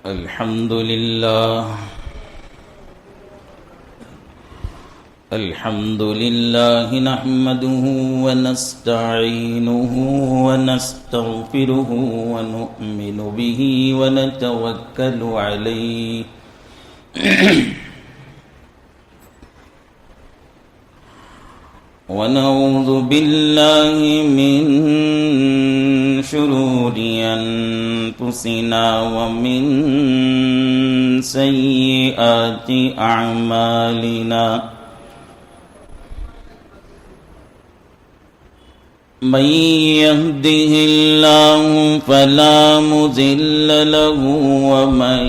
الحمد لله نحمده ونستعينه ونستغفره ونؤمن به ونتوكل عليه ونعوذ بالله من شرور أنفسنا ومن سيئات أعمالنا من يهده الله فلا مضل له ومن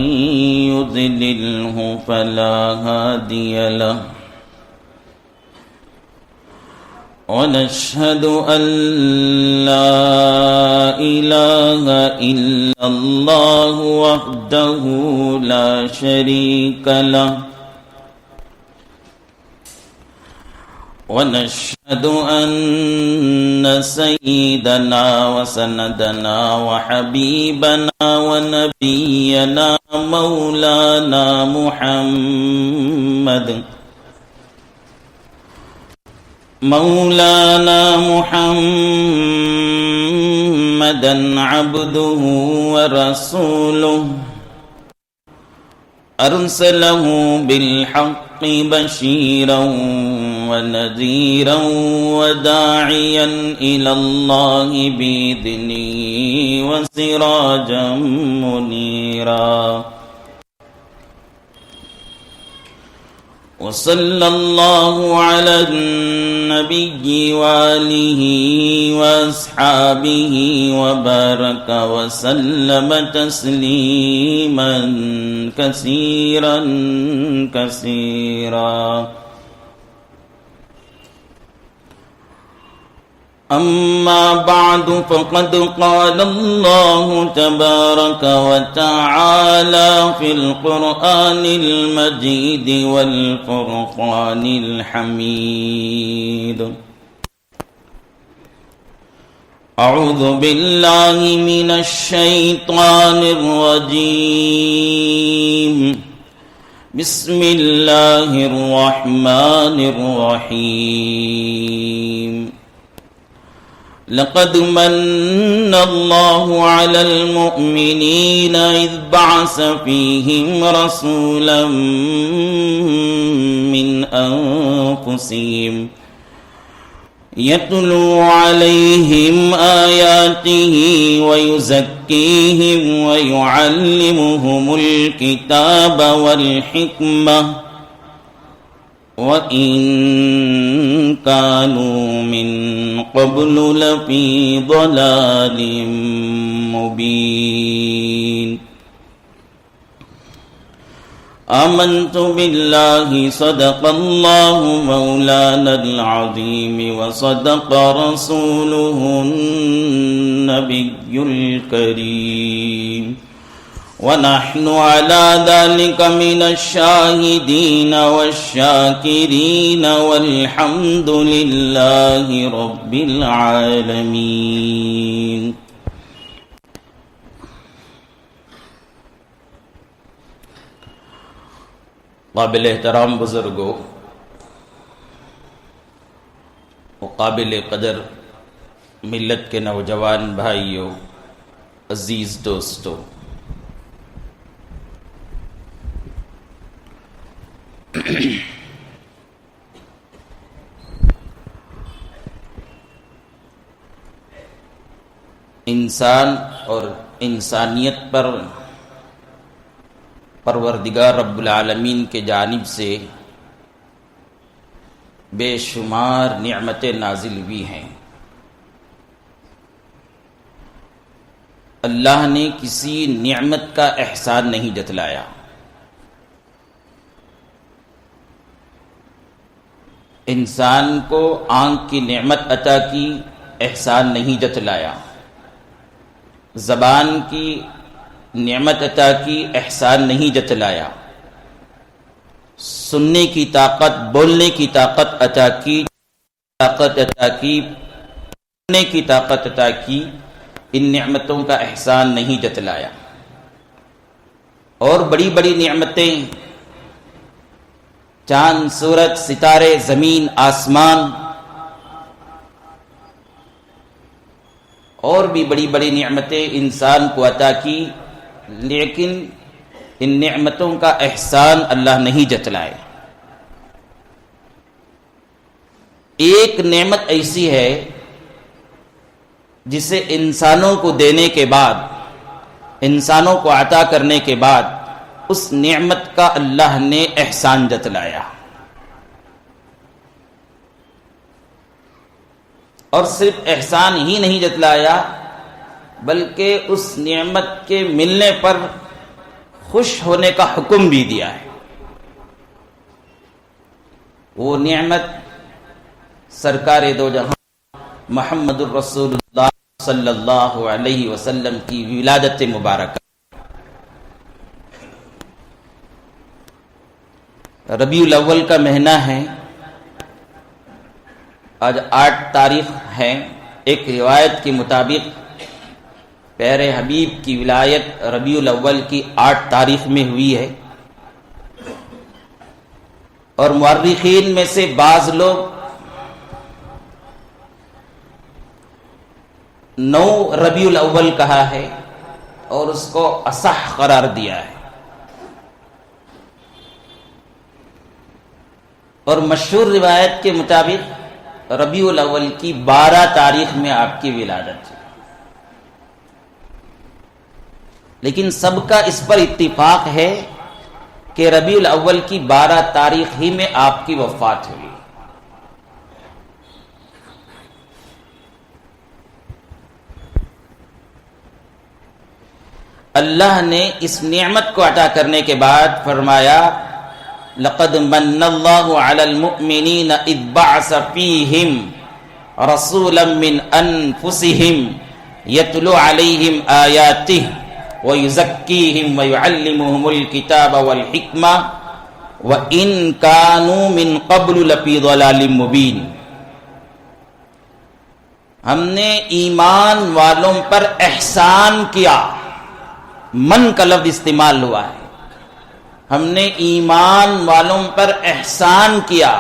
يضلله فلا هادي له ونشهد أن لا إله إلا الله وحده لا شريك له ونشهد أن سيدنا وسندنا وحبيبنا ونبينا مولانا محمدا عبده ورسوله أرسله بالحق بشيرا ونذيرا وداعيا إلى الله بإذنه وسراجا منيرا وصلى الله على النبي وآله وأصحابه وبارك وسلم تسليما كثيرا كثيرا أما بعد فقد قال الله تبارك وتعالى في القرآن المجيد والفرقان الحميد أعوذ بالله من الشيطان الرجيم بسم الله الرحمن الرحيم لقد من الله على المؤمنين إذ بعث فيهم رسولا من أنفسهم يتلو عليهم آياته ويزكيهم ويعلمهم الكتاب والحكمة وإن كانوا من قبل لفي ضلال مبين آمنت بالله صدق الله مولانا العظيم وصدق رسوله النبي الكريم ونحن على ذلك من الشاهدين والشاكرين والحمد لله رب العالمين قابل احترام بزرگوں وقابل قدر ملت کے نوجوان بھائیوں، عزیز دوستوں، انسان اور انسانیت پر پروردگار رب العالمین کے جانب سے بے شمار نعمتیں نازل ہوئی ہیں۔ اللہ نے کسی نعمت کا احسان نہیں جتلایا۔ انسان کو آنکھ کی نعمت عطا کی، احسان نہیں جتلایا۔ زبان کی نعمت عطا کی، احسان نہیں جتلایا۔ سننے کی طاقت، بولنے کی طاقت عطا کی، سننے کی طاقت عطا کی، ان نعمتوں کا احسان نہیں جتلایا۔ اور بڑی بڑی نعمتیں، چاند سورج ستارے زمین آسمان، اور بھی بڑی بڑی نعمتیں انسان کو عطا کی، لیکن ان نعمتوں کا احسان اللہ نہیں جتلائے۔ ایک نعمت ایسی ہے جسے انسانوں کو دینے کے بعد، انسانوں کو عطا کرنے کے بعد اس نعمت کا اللہ نے احسان جتلایا، اور صرف احسان ہی نہیں جتلایا بلکہ اس نعمت کے ملنے پر خوش ہونے کا حکم بھی دیا ہے۔ وہ نعمت سرکار دو جہاں محمد الرسول اللہ صلی اللہ علیہ وسلم کی ولادت مبارکہ۔ ربیع الاول کا مہینہ ہے، آج 8 تاریخ ہے۔ ایک روایت کے مطابق پیارے حبیب کی ولایت ربیع الاول کی 8 تاریخ میں ہوئی ہے، اور مورخین میں سے بعض لوگ 9 ربیع الاول کہا ہے اور اس کو اصح قرار دیا ہے، اور مشہور روایت کے مطابق ربیع الاول کی 12 تاریخ میں آپ کی ولادت ہے، لیکن سب کا اس پر اتفاق ہے کہ ربیع الاول کی 12 تاریخ ہی میں آپ کی وفات ہوئی۔ اللہ نے اس نعمت کو عطا کرنے کے بعد فرمایا، لقد من اللہ علی المؤمنین اذ بعث فیہم رسولا من انفسہم یتلو علیہم آیاتہ ویزکیہم ویعلمہم الکتاب والحکمہ وان کانوا من قبل لفی ضلال مبین۔ ہم نے ایمان والوں پر احسان کیا، من کا لفظ استعمال ہوا ہے، ہم نے ایمان والوں پر احسان کیا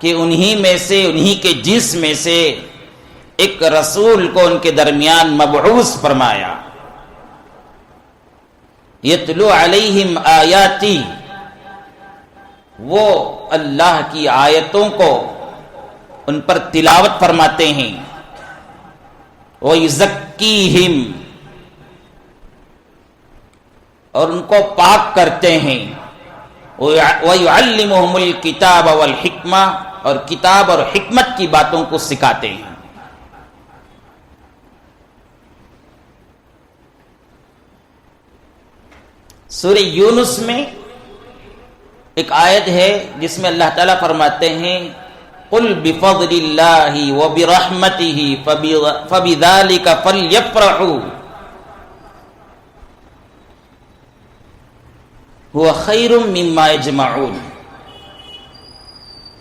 کہ انہی میں سے، انہی کے جنس میں سے ایک رسول کو ان کے درمیان مبعوث فرمایا، یتلو علیہم آیاتی، وہ اللہ کی آیتوں کو ان پر تلاوت فرماتے ہیں، وَيُزَكِّيهِمْ، اور ان کو پاک کرتے ہیں، وَيُعَلِّمُهُمُ الْكِتَابَ وَالْحِكْمَةَ، اور کتاب اور حکمت کی باتوں کو سکھاتے ہیں۔ سورہ یونس میں ایک آیت ہے جس میں اللہ تعالیٰ فرماتے ہیں، قُلْ بِفَضْلِ اللَّهِ وَبِرَحْمَتِهِ فَبِذَلِكَ فَلْيَفْرَحُوا هُوَ خَيْرٌ مِّمَّا يَجْمَعُونَ۔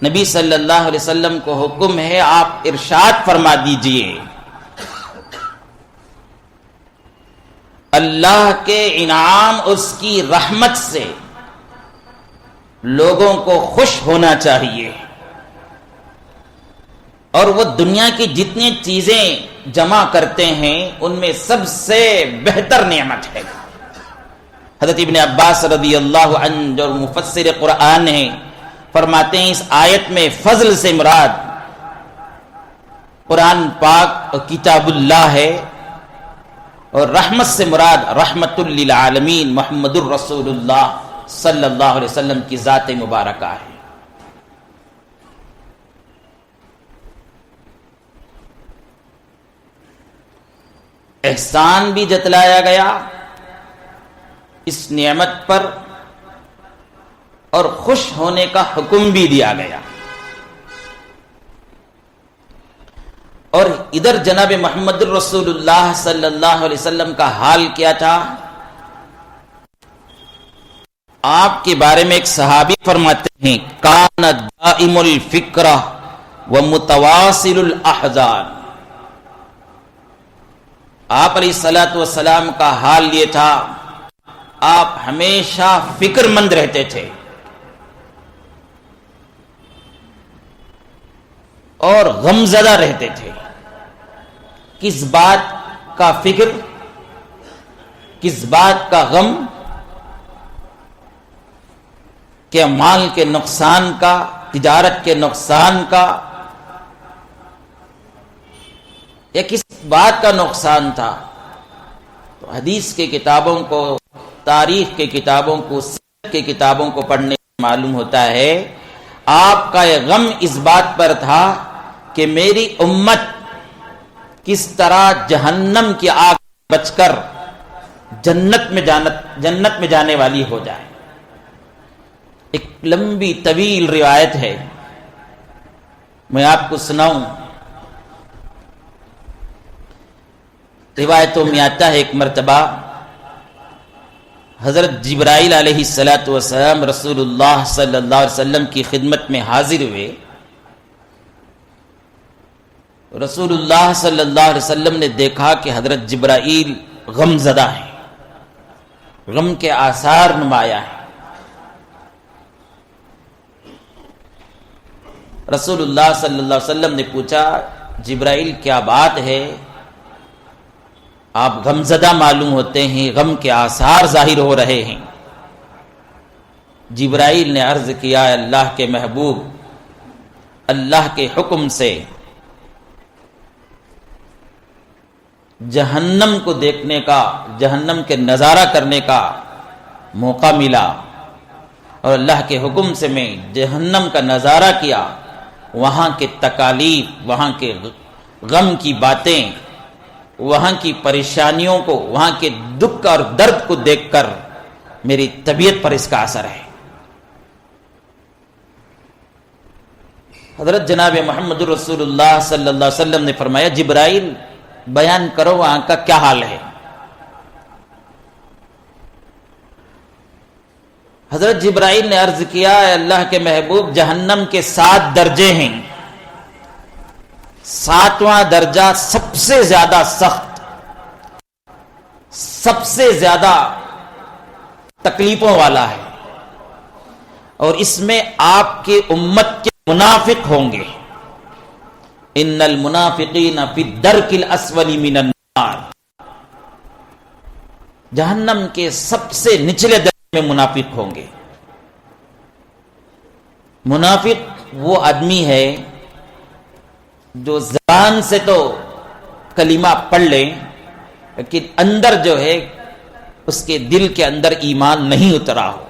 نبی صلی اللہ علیہ وسلم کو حکم ہے، آپ ارشاد فرما دیجئے، اللہ کے انعام، اس کی رحمت سے لوگوں کو خوش ہونا چاہیے، اور وہ دنیا کی جتنی چیزیں جمع کرتے ہیں ان میں سب سے بہتر نعمت ہے۔ حضرت ابن عباس رضی اللہ عنہ جو مفسر قرآن ہیں فرماتے ہیں، اس آیت میں فضل سے مراد قرآن پاک اور کتاب اللہ ہے، اور رحمت سے مراد رحمت للعالمین محمد الرسول اللہ صلی اللہ علیہ وسلم کی ذات مبارکہ ہے۔ احسان بھی جتلایا گیا اس نعمت پر، اور خوش ہونے کا حکم بھی دیا گیا۔ اور ادھر جناب محمد الرسول اللہ صلی اللہ علیہ وسلم کا حال کیا تھا؟ آپ کے بارے میں ایک صحابی فرماتے ہیں، کان دائم الفکرہ ومتواصل الاحزان۔ آپ علیہ الصلوۃ والسلام کا حال یہ تھا آپ ہمیشہ فکر مند رہتے تھے اور غمزدہ رہتے تھے. کس بات کا فکر، کس بات کا غم؟ کہ مال کے نقصان کا، تجارت کے نقصان کا، یا کس بات کا نقصان تھا؟ تو حدیث کے کتابوں کو، تاریخ کے کتابوں کو، سیرت کے کتابوں کو پڑھنے سے معلوم ہوتا ہے آپ کا یہ غم اس بات پر تھا کہ میری امت کس طرح جہنم کی آگ بچ کر جنت میں جانے والی ہو جائے. ایک لمبی طویل روایت ہے، میں آپ کو سناؤں. روایتوں میں آتا ہے ایک مرتبہ حضرت جبرائیل علیہ السلام رسول اللہ صلی اللہ علیہ وسلم کی خدمت میں حاضر ہوئے. رسول اللہ صلی اللہ علیہ وسلم نے دیکھا کہ حضرت جبرائیل غم زدہ ہیں، غم کے آثار نمایاں ہیں. رسول اللہ صلی اللہ علیہ وسلم نے پوچھا، جبرائیل کیا بات ہے؟ آپ غم زدہ معلوم ہوتے ہیں، غم کے آثار ظاہر ہو رہے ہیں. جبرائیل نے عرض کیا، اللہ کے محبوب، اللہ کے حکم سے جہنم کو دیکھنے کا، جہنم کے نظارہ کرنے کا موقع ملا، اور اللہ کے حکم سے میں جہنم کا نظارہ کیا. وہاں کے تکالیف، وہاں کے غم کی باتیں، وہاں کی پریشانیوں کو، وہاں کے دکھ اور درد کو دیکھ کر میری طبیعت پر اس کا اثر ہے. حضرت جناب محمد رسول اللہ صلی اللہ علیہ وسلم نے فرمایا، جبرائیل بیان کرو وہاں کا کیا حال ہے. حضرت جبرائیل نے عرض کیا، اے اللہ کے محبوب، جہنم کے 7 درجے ہیں. 7واں درجہ سب سے زیادہ سخت، سب سے زیادہ تکلیفوں والا ہے، اور اس میں آپ کی امت کے منافق ہوں گے. ان المنافقین فی الدرک الاسفل من النار. جہنم کے سب سے نچلے درجے میں منافق ہوں گے. منافق وہ آدمی ہے جو زبان سے تو کلمہ پڑھ لے، لیکن اندر جو ہے اس کے دل کے اندر ایمان نہیں اترا ہو.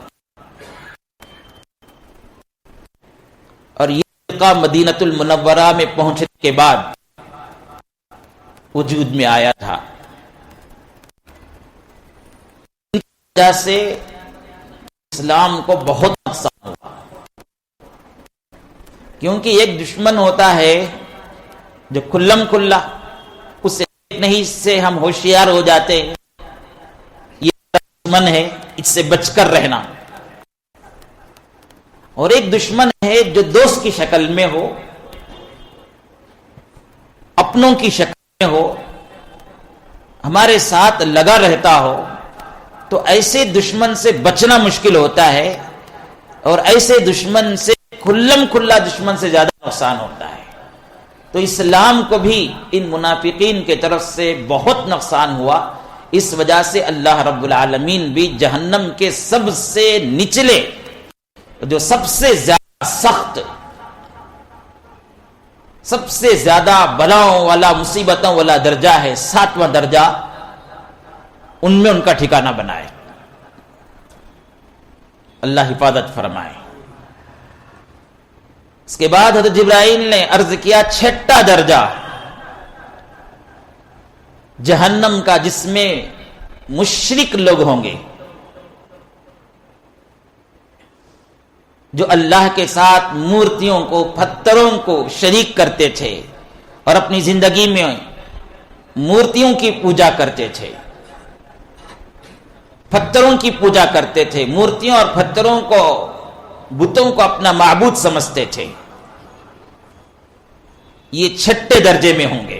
اور یہ فرقہ مدینۃ المنورہ میں پہنچنے کے بعد وجود میں آیا تھا. ان کی وجہ سے اسلام کو بہت نقصان ہوا، کیونکہ ایک دشمن ہوتا ہے جو کھلم کھلا، اسے نہیں سے ہم ہوشیار ہو جاتے ہیں، یہ دشمن ہے، اس سے بچ کر رہنا. اور ایک دشمن ہے جو دوست کی شکل میں ہو، اپنوں کی شکل میں ہو، ہمارے ساتھ لگا رہتا ہو. تو ایسے دشمن سے بچنا مشکل ہوتا ہے، اور ایسے دشمن سے کھلم کھلا دشمن سے زیادہ نقصان ہوتا ہے. تو اسلام کو بھی ان منافقین کے طرف سے بہت نقصان ہوا. اس وجہ سے اللہ رب العالمین بھی جہنم کے سب سے نچلے، جو سب سے زیادہ سخت، سب سے زیادہ بلاؤں والا، مصیبتوں والا درجہ ہے، 7واں درجہ، ان میں ان کا ٹھکانہ بنائے. اللہ حفاظت فرمائے. اس کے بعد حضرت جبرائیل نے عرض کیا، 6واں درجہ جہنم کا، جس میں مشرک لوگ ہوں گے، جو اللہ کے ساتھ مورتیوں کو، پتھروں کو شریک کرتے تھے اور اپنی زندگی میں مورتیوں کی پوجا کرتے تھے، پتھروں کی پوجا کرتے تھے، مورتیوں اور پتھروں کو، بتوں کو اپنا معبود سمجھتے تھے. یہ 6 درجے میں ہوں گے.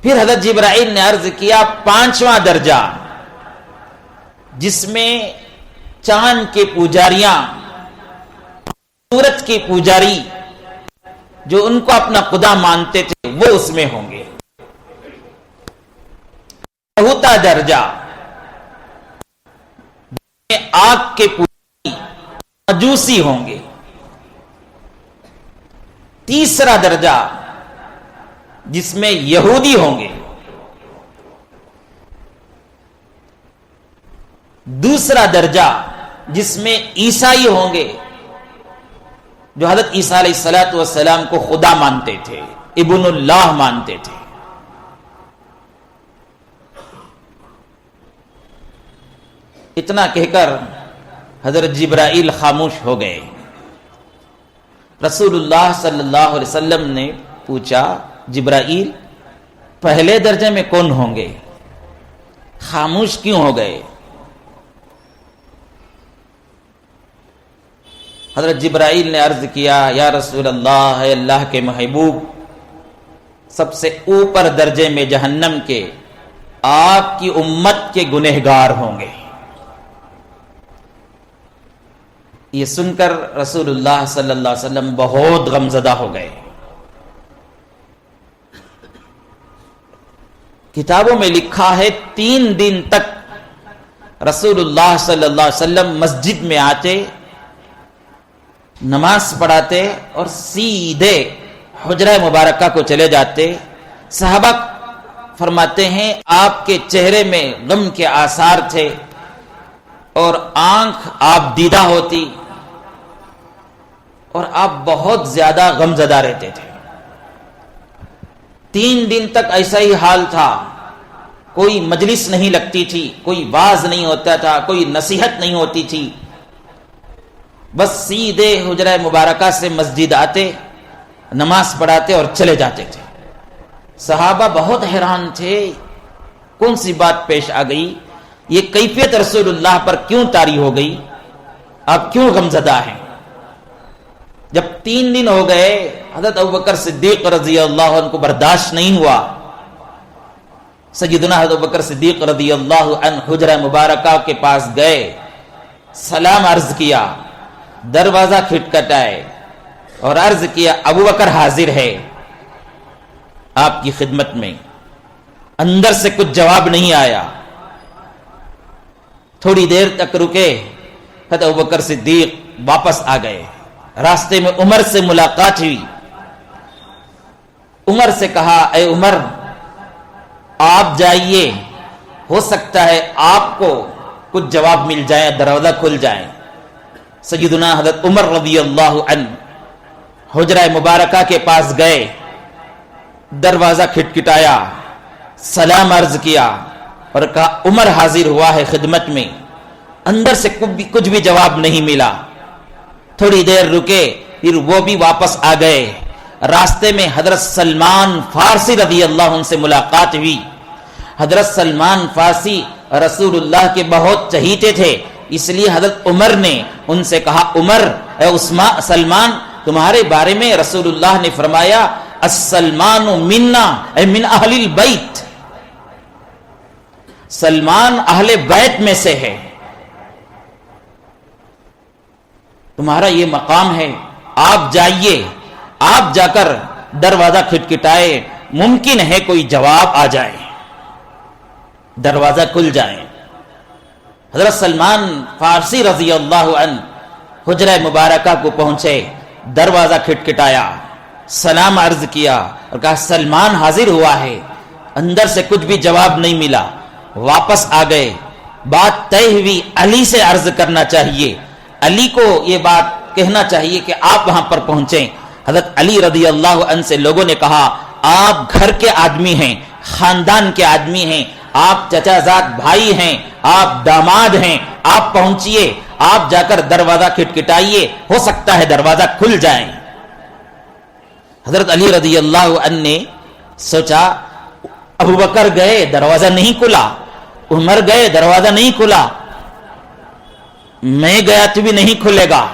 پھر حضرت جبرائیل نے عرض کیا، 5واں درجہ جس میں چاند کے پجاریاں، سورج کے پجاری جو ان کو اپنا خدا مانتے تھے وہ اس میں ہوں گے۔ چوتھا درجہ آگ کے پجاری مجوسی ہوں گے۔ تیسرا درجہ جس میں یہودی ہوں گے۔ دوسرا درجہ جس میں عیسائی ہوں گے جو حضرت عیسیٰ علیہ السلام کو خدا مانتے تھے، ابن اللہ مانتے تھے۔ اتنا کہہ کر حضرت جبرائیل خاموش ہو گئے۔ رسول اللہ صلی اللہ علیہ وسلم نے پوچھا، جبرائیل پہلے درجے میں کون ہوں گے؟ خاموش کیوں ہو گئے؟ حضرت جبرائیل نے عرض کیا، یا رسول اللہ، اے اللہ کے محبوب، سب سے اوپر درجے میں جہنم کے آپ کی امت کے گنہگار ہوں گے۔ یہ سن کر رسول اللہ صلی اللہ علیہ وسلم بہت غمزدہ ہو گئے۔ کتابوں میں لکھا ہے 3 دن تک رسول اللہ صلی اللہ علیہ وسلم مسجد میں آتے، نماز پڑھاتے اور سیدھے حجرہ مبارکہ کو چلے جاتے۔ صحابہ فرماتے ہیں آپ کے چہرے میں غم کے آثار تھے اور آنکھ آپ دیدہ ہوتی اور آپ بہت زیادہ غمزدہ رہتے تھے۔ 3 دن تک ایسا ہی حال تھا، کوئی مجلس نہیں لگتی تھی، کوئی واعظ نہیں ہوتا تھا، کوئی نصیحت نہیں ہوتی تھی، بس سیدھے حجرہ مبارکہ سے مسجد آتے، نماز پڑھاتے اور چلے جاتے تھے۔ صحابہ بہت حیران تھے، کون سی بات پیش آ گئی؟ یہ کیفیت رسول اللہ پر کیوں طاری ہو گئی؟ آپ کیوں غمزدہ ہیں؟ جب 3 دن ہو گئے، حضرت ابوبکر صدیق رضی اللہ عنہ کو برداشت نہیں ہوا۔ سیدنا حضرت ابوبکر صدیق رضی اللہ عنہ حجرہ مبارکہ کے پاس گئے، سلام عرض کیا، دروازہ کھٹکھٹائے اور عرض کیا، ابوبکر حاضر ہے آپ کی خدمت میں۔ اندر سے کچھ جواب نہیں آیا۔ تھوڑی دیر تک رکے، حضرت ابوبکر صدیق واپس آ گئے۔ راستے میں عمر سے ملاقات ہوئی۔ عمر سے کہا، اے عمر آپ جائیے، ہو سکتا ہے آپ کو کچھ جواب مل جائے، دروازہ کھل جائے۔ سیدنا حضرت عمر رضی اللہ عنہ حجرہ مبارکہ کے پاس گئے، دروازہ کھٹکھٹایا، سلام عرض کیا اور کہا، عمر حاضر ہوا ہے خدمت میں۔ اندر سے کچھ بھی جواب نہیں ملا۔ تھوڑی دیر رکے، پھر وہ بھی واپس آ گئے۔ راستے میں حضرت سلمان فارسی رضی اللہ عنہ سے ملاقات ہوئی۔ حضرت سلمان فارسی رسول اللہ کے بہت چہیتے تھے، اس لیے حضرت عمر نے ان سے کہا، عمر، اے سلمان، تمہارے بارے میں رسول اللہ نے فرمایا، السلمان منا، اے من اہل البیت، سلمان اہل بیت میں سے ہے، تمہارا یہ مقام ہے، آپ جائیے، آپ جا کر دروازہ کھٹکھٹائے، ممکن ہے کوئی جواب آ جائے، دروازہ کھل جائے۔ حضرت سلمان فارسی رضی اللہ عنہ حجرہ مبارکہ کو پہنچے، دروازہ کھٹکھٹایا، سلام عرض کیا اور کہا، سلمان حاضر ہوا ہے۔ اندر سے کچھ بھی جواب نہیں ملا، واپس آ گئے۔ بات طے ہوئی، علی سے عرض کرنا چاہیے، علی کو یہ بات کہنا چاہیے کہ آپ وہاں پر پہنچیں۔ حضرت علی رضی اللہ عنہ سے لوگوں نے کہا، آپ گھر کے آدمی ہیں، خاندان کے آدمی ہیں، آپ چچا زاد بھائی ہیں، آپ داماد ہیں، آپ پہنچیے، آپ جا کر دروازہ کھٹکھٹائیے، ہو سکتا ہے دروازہ کھل جائے۔ حضرت علی رضی اللہ عنہ نے سوچا، ابوبکر گئے، دروازہ نہیں کھلا، عمر گئے، دروازہ نہیں کھلا، میں گیا تو بھی نہیں کھلے گا۔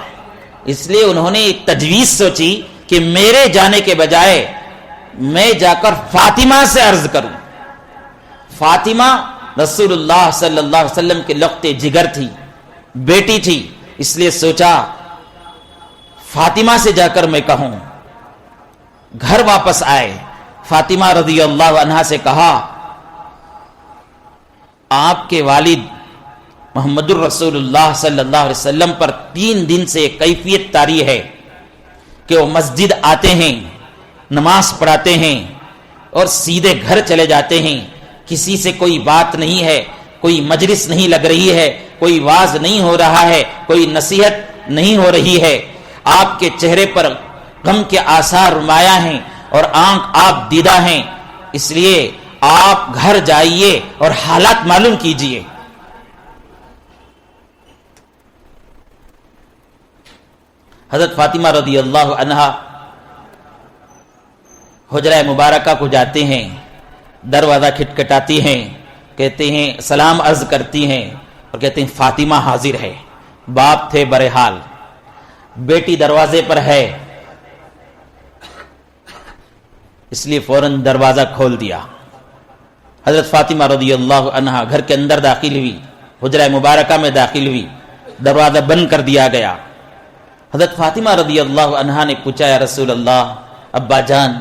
اس لیے انہوں نے ایک تجویز سوچی کہ میرے جانے کے بجائے میں جا کر فاطمہ سے عرض کروں۔ فاطمہ رسول اللہ صلی اللہ علیہ وسلم کے لقطے جگر تھی، بیٹی تھی، اس لیے سوچا فاطمہ سے جا کر میں کہوں. گھر واپس آئے، فاطمہ رضی اللہ عنہا سے کہا آپ کے والد محمد الرسول اللہ صلی اللہ علیہ وسلم پر 3 دن سے کیفیت طاری ہے کہ وہ مسجد آتے ہیں، نماز پڑھاتے ہیں اور سیدھے گھر چلے جاتے ہیں. کسی سے کوئی بات نہیں ہے، کوئی مجلس نہیں لگ رہی ہے، کوئی واز نہیں ہو رہا ہے، کوئی نصیحت نہیں ہو رہی ہے. آپ کے چہرے پر غم کے آثار نمایاں ہیں اور آنکھ آپ دیدہ ہیں، اس لیے آپ گھر جائیے اور حالات معلوم کیجئے. حضرت فاطمہ رضی اللہ عنہا حجرہ مبارکہ کو جاتے ہیں، دروازہ کھٹکھٹاتی ہیں، کہتے ہیں سلام عرض کرتی ہیں اور کہتے ہیں فاطمہ حاضر ہے. باپ تھے برحال، بیٹی دروازے پر ہے، اس لیے فوراً دروازہ کھول دیا. حضرت فاطمہ رضی اللہ عنہا گھر کے اندر داخل ہوئی، حجرہ مبارکہ میں داخل ہوئی، دروازہ بند کر دیا گیا. حضرت فاطمہ رضی اللہ عنہا نے پوچھا یا رسول اللہ، ابا جان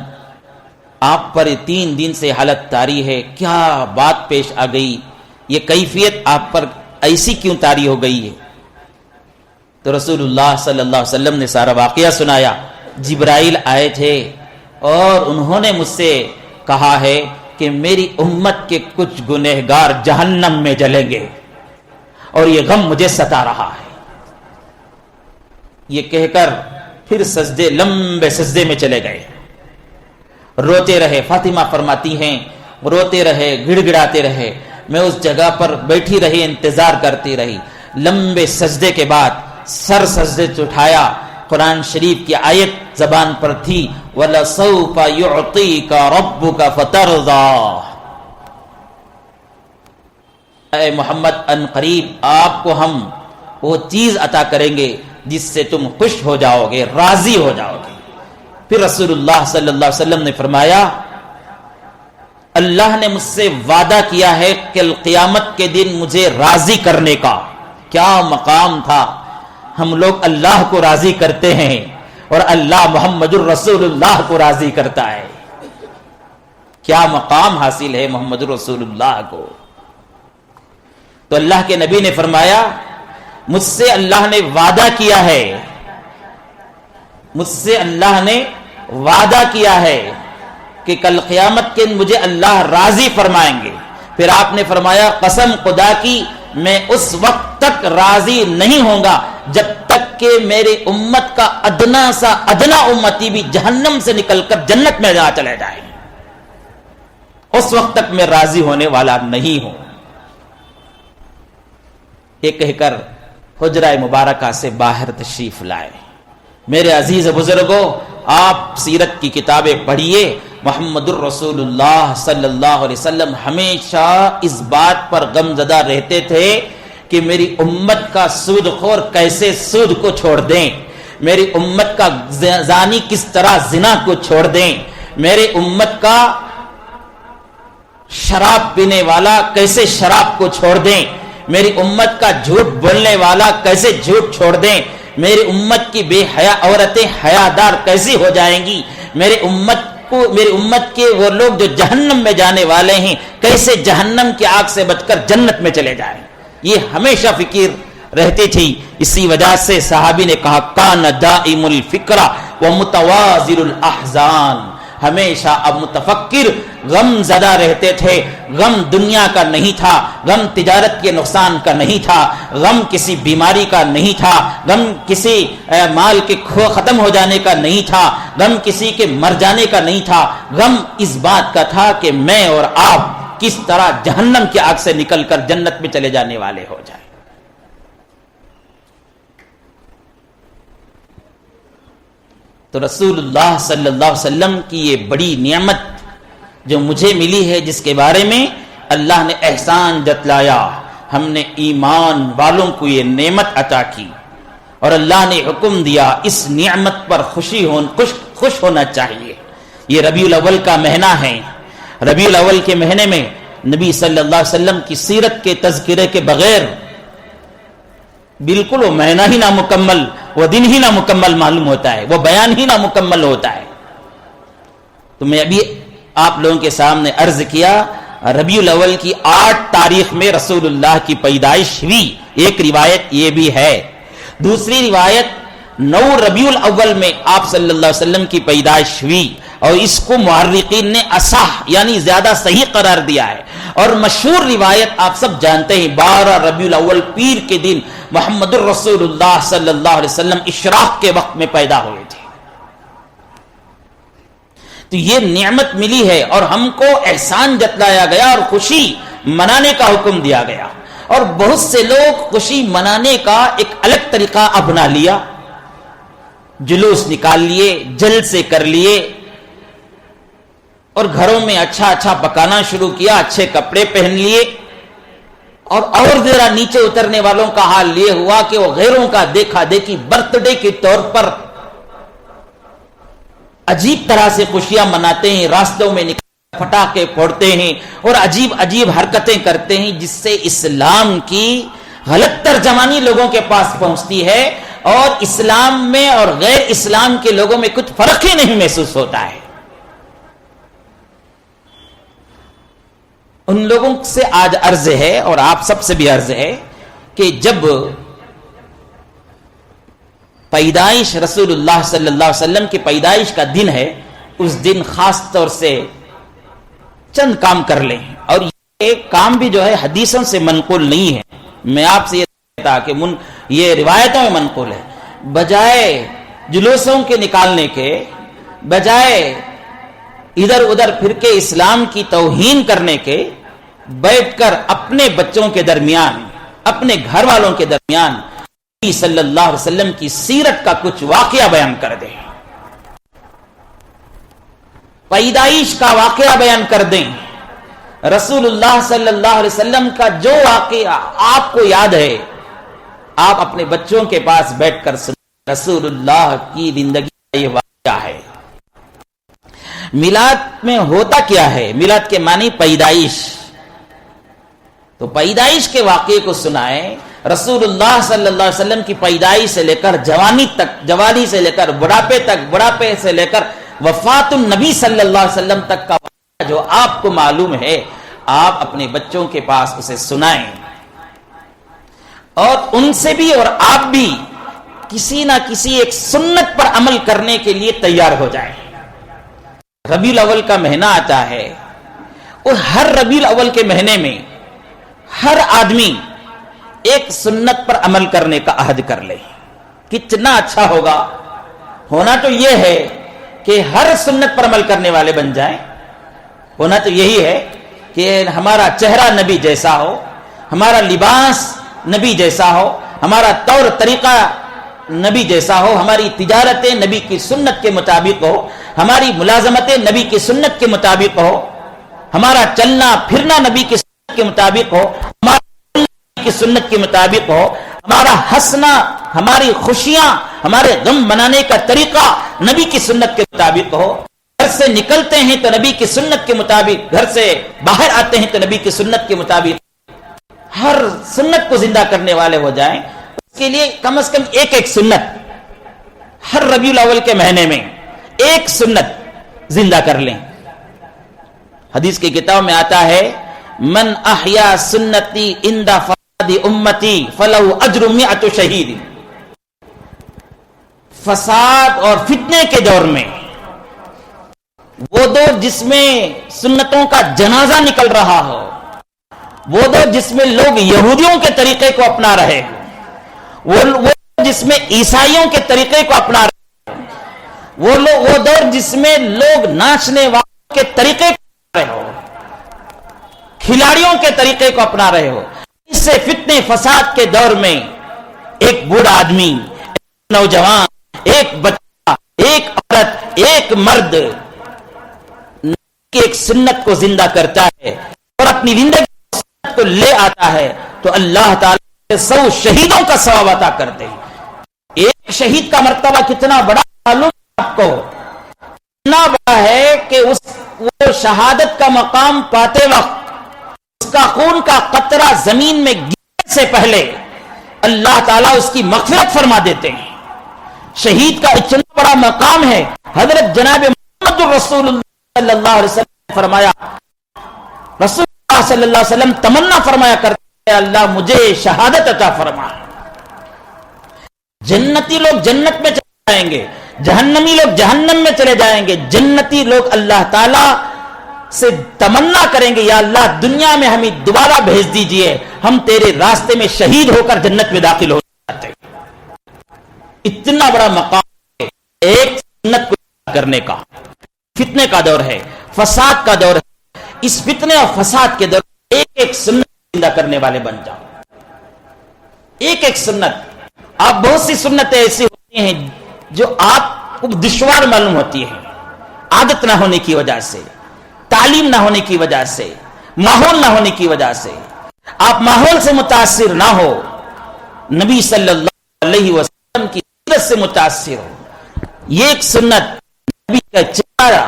آپ پر 3 دن سے حالت طاری ہے، کیا بات پیش آ گئی، یہ کیفیت آپ پر ایسی کیوں طاری ہو گئی ہے؟ تو رسول اللہ صلی اللہ علیہ وسلم نے سارا واقعہ سنایا. جبرائیل آئے تھے اور انہوں نے مجھ سے کہا ہے کہ میری امت کے کچھ گنہگار جہنم میں جلیں گے اور یہ غم مجھے ستا رہا ہے. یہ کہہ کر پھر سجدے، لمبے سجدے میں چلے گئے، روتے رہے. فاطمہ فرماتی ہیں روتے رہے، گڑ گڑاتے رہے، میں اس جگہ پر بیٹھی رہی، انتظار کرتی رہی. لمبے سجدے کے بعد سر سجدے سے اٹھایا، قرآن شریف کی آیت زبان پر تھی وَلَسَوْفَ يُعْطِيكَ رَبُّكَ فَتَرْضَىٰ. اے محمد ان قریب آپ کو ہم وہ چیز عطا کریں گے جس سے تم خوش ہو جاؤ گے، راضی ہو جاؤ گے. پھر رسول اللہ صلی اللہ علیہ وسلم نے فرمایا اللہ نے مجھ سے وعدہ کیا ہے کہ قیامت کے دن مجھے راضی کرنے کا. کیا مقام تھا! ہم لوگ اللہ کو راضی کرتے ہیں اور اللہ محمد الرسول اللہ کو راضی کرتا ہے. کیا مقام حاصل ہے محمد الرسول اللہ کو. تو اللہ کے نبی نے فرمایا مجھ سے اللہ نے وعدہ کیا ہے، مجھ سے اللہ نے وعدہ کیا ہے کہ کل قیامت کے دن مجھے اللہ راضی فرمائیں گے. پھر آپ نے فرمایا قسم خدا کی میں اس وقت تک راضی نہیں ہوں گا جب تک کہ میری امت کا ادنا سا ادنا امتی بھی جہنم سے نکل کر جنت میں نہ چلے جائے، اس وقت تک میں راضی ہونے والا نہیں ہوں. یہ کہہ کر حجرہ مبارکہ سے باہر تشریف لائے. میرے عزیز بزرگوں، آپ سیرت کی کتابیں پڑھیے. محمد الرسول اللہ صلی اللہ علیہ وسلم ہمیشہ اس بات پر غم زدہ رہتے تھے کہ میری امت کا سود خور کیسے سود کو چھوڑ دیں، میری امت کا زانی کس طرح زنا کو چھوڑ دیں، میری امت کا شراب پینے والا کیسے شراب کو چھوڑ دیں، میری امت کا جھوٹ بولنے والا کیسے جھوٹ چھوڑ دیں، میری امت کی بے حیا عورتیں حیادار کیسی ہو جائیں گی، میری امت کے وہ لوگ جو جہنم میں جانے والے ہیں کیسے جہنم کی آگ سے بچ کر جنت میں چلے جائیں. یہ ہمیشہ فکر رہتی تھی. اسی وجہ سے صحابی نے کہا کان دائم الفکرہ ومتوازر الاحزان. ہمیشہ اب متفکر غم زدہ رہتے تھے. غم دنیا کا نہیں تھا، غم تجارت کے نقصان کا نہیں تھا، غم کسی بیماری کا نہیں تھا، غم کسی مال کے ختم ہو جانے کا نہیں تھا، غم کسی کے مر جانے کا نہیں تھا. غم اس بات کا تھا کہ میں اور آپ کس طرح جہنم کی آگ سے نکل کر جنت میں چلے جانے والے ہو جائیں. تو رسول اللہ صلی اللہ علیہ وسلم کی یہ بڑی نعمت جو مجھے ملی ہے، جس کے بارے میں اللہ نے احسان جتلایا، ہم نے ایمان والوں کو یہ نعمت عطا کی اور اللہ نے حکم دیا اس نعمت پر خوش ہونا چاہیے. یہ ربیع الاول کا مہینہ ہے. ربیع الاول کے مہینے میں نبی صلی اللہ علیہ وسلم کی سیرت کے تذکرے کے بغیر بالکل وہ معنی ہی نامکمل، وہ دن ہی نامکمل معلوم ہوتا ہے، وہ بیان ہی نامکمل ہوتا ہے۔ تو میں ابھی آپ لوگوں کے سامنے عرض کیا، ربیع الاول کی 8 تاریخ میں رسول اللہ کی پیدائش ہوئی، ایک روایت یہ بھی ہے۔ دوسری روایت 9 ربیع الاول میں آپ صلی اللہ علیہ وسلم کی پیدائش ہوئی، اور اس کو محرقین نے اصح یعنی زیادہ صحیح قرار دیا ہے۔ اور مشہور روایت آپ سب جانتے ہیں، 12 ربیع الاول پیر کے دن محمد الرسول اللہ صلی اللہ علیہ وسلم اشراق کے وقت میں پیدا ہوئے تھے۔ تو یہ نعمت ملی ہے، اور ہم کو احسان جتلایا گیا اور خوشی منانے کا حکم دیا گیا، اور بہت سے لوگ خوشی منانے کا ایک الگ طریقہ اپنا لیا، جلوس نکال لیے، جلسے کر لیے، اور گھروں میں اچھا پکانا شروع کیا، اچھے کپڑے پہن لیے، اور ذرا نیچے اترنے والوں کا حال یہ ہوا کہ وہ غیروں کا دیکھا دیکھی برتھ ڈے کے طور پر عجیب طرح سے خوشیاں مناتے ہیں، راستوں میں نکل پٹاخے پھوڑتے ہیں اور عجیب حرکتیں کرتے ہیں، جس سے اسلام کی غلط ترجمانی لوگوں کے پاس پہنچتی ہے، اور اسلام میں اور غیر اسلام کے لوگوں میں کچھ فرق ہی نہیں محسوس ہوتا ہے۔ ان لوگوں سے آج عرض ہے، اور آپ سب سے بھی عرض ہے، کہ جب پیدائش رسول اللہ صلی اللہ علیہ وسلم کی پیدائش کا دن ہے، اس دن خاص طور سے چند کام کر لیں، اور یہ کام بھی جو ہے حدیثوں سے منقول نہیں ہے، میں آپ سے یہ کہتا کہ یہ روایتوں میں منقول ہے۔ بجائے جلوسوں کے نکالنے کے، بجائے ادھر ادھر پھر کے اسلام کی توہین کرنے کے، بیٹھ کر اپنے بچوں کے درمیان، اپنے گھر والوں کے درمیان نبی صلی اللہ علیہ وسلم کی سیرت کا کچھ واقعہ بیان کر دیں، پیدائش کا واقعہ بیان کر دیں، رسول اللہ صلی اللہ علیہ وسلم کا جو واقعہ آپ کو یاد ہے، آپ اپنے بچوں کے پاس بیٹھ کر سنیں، رسول اللہ کی زندگی کا یہ واقعہ ہے۔ میلاد میں ہوتا کیا ہے؟ میلاد کے معنی پیدائش، تو پیدائش کے واقعے کو سنائیں۔ رسول اللہ صلی اللہ علیہ وسلم کی پیدائش سے لے کر جوانی تک، جوانی سے لے کر بڑھاپے تک، بڑھاپے سے لے کر وفات النبی صلی اللہ علیہ وسلم تک کا واقعہ جو آپ کو معلوم ہے، آپ اپنے بچوں کے پاس اسے سنائیں، اور ان سے بھی اور آپ بھی کسی نہ کسی ایک سنت پر عمل کرنے کے لیے تیار ہو جائیں۔ ربیع الاول کا مہینہ آتا ہے، اور ہر ربیع الاول کے مہینے میں ہر آدمی ایک سنت پر عمل کرنے کا عہد کر لے، کتنا اچھا ہوگا۔ ہونا تو یہ ہے کہ ہر سنت پر عمل کرنے والے بن جائیں، ہونا تو یہی ہے کہ ہمارا چہرہ نبی جیسا ہو، ہمارا لباس نبی جیسا ہو، ہمارا طور طریقہ نبی جیسا ہو، ہماری تجارتیں نبی کی سنت کے مطابق ہو، ہماری ملازمتیں نبی کی سنت کے مطابق ہو، ہمارا چلنا پھرنا نبی کی سنت کے مطابق ہو، ہمارا کی سنت کے مطابق ہو، ہمارا ہنسنا، ہماری خوشیاں، ہمارے غم منانے کا طریقہ نبی کی سنت کے مطابق ہو، گھر سے نکلتے ہیں تو نبی کی سنت کے مطابق، گھر سے باہر آتے ہیں تو نبی کی سنت کے مطابق، ہر سنت کو زندہ کرنے والے ہو جائیں۔ اس کے لیے کم از کم ایک سنت ہر ربیع الاول کے مہینے میں ایک سنت زندہ کر لیں۔ حدیث کی کتاب میں آتا ہے، من احیا سنتی عند فساد امتی فلہ اجر 100 شہید۔ فساد اور فتنے کے دور میں وہ دور جس میں سنتوں کا جنازہ نکل رہا ہو، وہ دور جس میں لوگ یہودیوں کے طریقے کو اپنا رہے ہو، وہ جس میں عیسائیوں کے طریقے کو اپنا رہے ہو، وہ دور جس میں لوگ ناچنے والوں کے طریقے کو اپنا رہے ہو، کھلاڑیوں کے طریقے کو اپنا رہے ہو، اس سے فتنے فساد کے دور میں ایک بوڑھا آدمی، ایک نوجوان، ایک بچہ، ایک عورت، ایک مرد ایک سنت کو زندہ کرتا ہے اور اپنی زندگی سنت کو لے آتا ہے، تو اللہ تعالی 100 شہیدوں کا ثواب عطا کرتے ہیں۔ ایک شہید کا مرتبہ کتنا بڑا معلوم آپ کو، اتنا بڑا ہے کہ وہ شہادت کا مقام پاتے وقت اس کا خون کا قطرہ زمین میں گرنے سے پہلے اللہ تعالیٰ اس کی مغفرت فرما دیتے ہیں. شہید کا اتنا بڑا مقام ہے. حضرت جناب محمد رسول اللہ صلی اللہ علیہ وسلم نے فرمایا, رسول اللہ صلی اللہ علیہ وسلم تمنا فرمایا کرتے ہیں, اللہ مجھے شہادت عطا فرما. جنتی لوگ جنت میں چلے جائیں گے, جہنمی لوگ جہنم میں چلے جائیں گے. جنتی لوگ اللہ تعالیٰ سے تمنا کریں گے, یا اللہ دنیا میں ہمیں دوبارہ بھیج دیجئے, ہم تیرے راستے میں شہید ہو کر جنت میں داخل ہو جاتے ہیں. اتنا بڑا مقام ہے ایک سنت کو کرنے کا. فتنے کا دور ہے, فساد کا دور ہے. اس فتنے اور فساد کے دور ایک ایک سنت زندہ کرنے والے بن جاؤ. ایک ایک سنت. آپ بہت سی سنتیں ایسی ہوتی ہیں جو آپ کو دشوار معلوم ہوتی ہے, عادت نہ ہونے کی وجہ سے, تعلیم نہ ہونے کی وجہ سے, ماحول نہ ہونے کی وجہ سے. آپ ماحول سے متاثر نہ ہو, نبی صلی اللہ علیہ وسلم کی سیرت سے متاثر ہو. یہ ایک سنت نبی کا چہرہ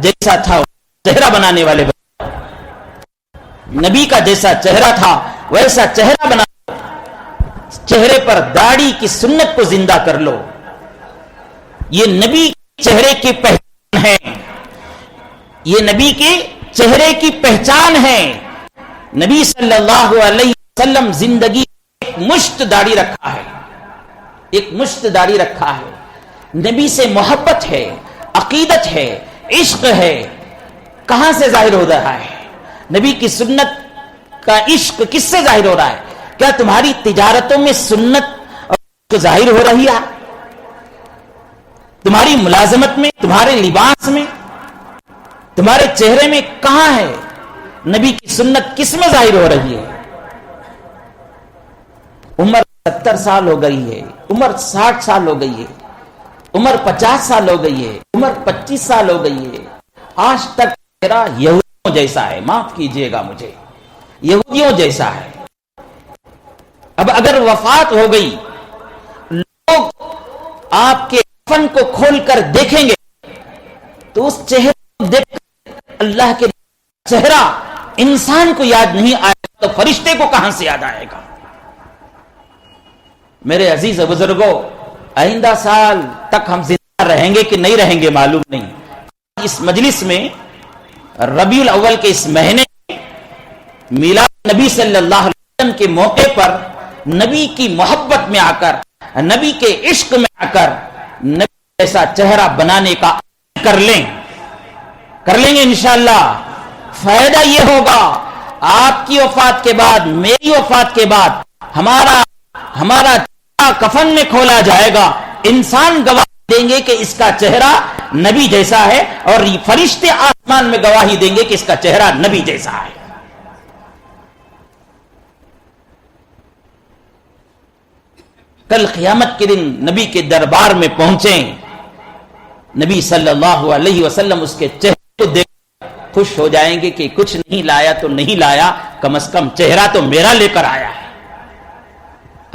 جیسا تھا چہرہ بنانے والے, نبی کا جیسا چہرہ تھا ویسا چہرہ بنا. چہرے پر داڑھی کی سنت کو زندہ کر لو. یہ نبی کے چہرے کی پہچان ہے, یہ نبی کے چہرے کی پہچان ہے. نبی صلی اللہ علیہ وسلم زندگی ایک مشت داڑھی رکھا ہے, ایک مشت داڑھی رکھا ہے. نبی سے محبت ہے, عقیدت ہے, عشق ہے. کہاں سے ظاہر ہو رہا ہے؟ نبی کی سنت کا عشق کس سے ظاہر ہو رہا ہے؟ کیا تمہاری تجارتوں میں سنت ظاہر ہو رہی ہے؟ تمہاری ملازمت میں, تمہارے لباس میں, تمہارے چہرے میں کہاں ہے نبی کی سنت؟ کس میں ظاہر ہو رہی ہے؟ عمر 70 سال ہو گئی ہے, عمر 60 سال ہو گئی ہے, عمر 50 سال ہو گئی ہے, عمر 25 سال ہو گئی ہے, آج تک چہرہ یہودیوں جیسا ہے. معاف کیجئے گا مجھے, یہودیوں جیسا ہے. اب اگر وفات ہو گئی, لوگ آپ کے کفن کو کھول کر دیکھیں گے تو اس چہرے کو دیکھ کر اللہ کے چہرہ انسان کو یاد نہیں آئے گا تو فرشتے کو کہاں سے یاد آئے گا؟ میرے عزیز بزرگوں, آئندہ سال تک ہم زندہ رہیں گے کہ نہیں رہیں گے معلوم نہیں. اس مجلس میں ربیع الاول کے اس مہینے میلاد نبی صلی اللہ علیہ وسلم کے موقع پر نبی کی محبت میں آ کر, نبی کے عشق میں آ کر نبی جیسا چہرہ بنانے کا کر لیں گے انشاءاللہ. فائدہ یہ ہوگا, آپ کی وفات کے بعد, میری وفات کے بعد ہمارا چہرہ کفن میں کھولا جائے گا, انسان گواہ دیں گے کہ اس کا چہرہ نبی جیسا ہے, اور فرشتے آسمان میں گواہی دیں گے کہ اس کا چہرہ نبی جیسا ہے. کل قیامت کے دن نبی کے دربار میں پہنچیں, نبی صلی اللہ علیہ وسلم اس کے چہرے کو دیکھ خوش ہو جائیں گے کہ کچھ نہیں لایا تو نہیں لایا, کم از کم چہرہ تو میرا لے کر آیا ہے.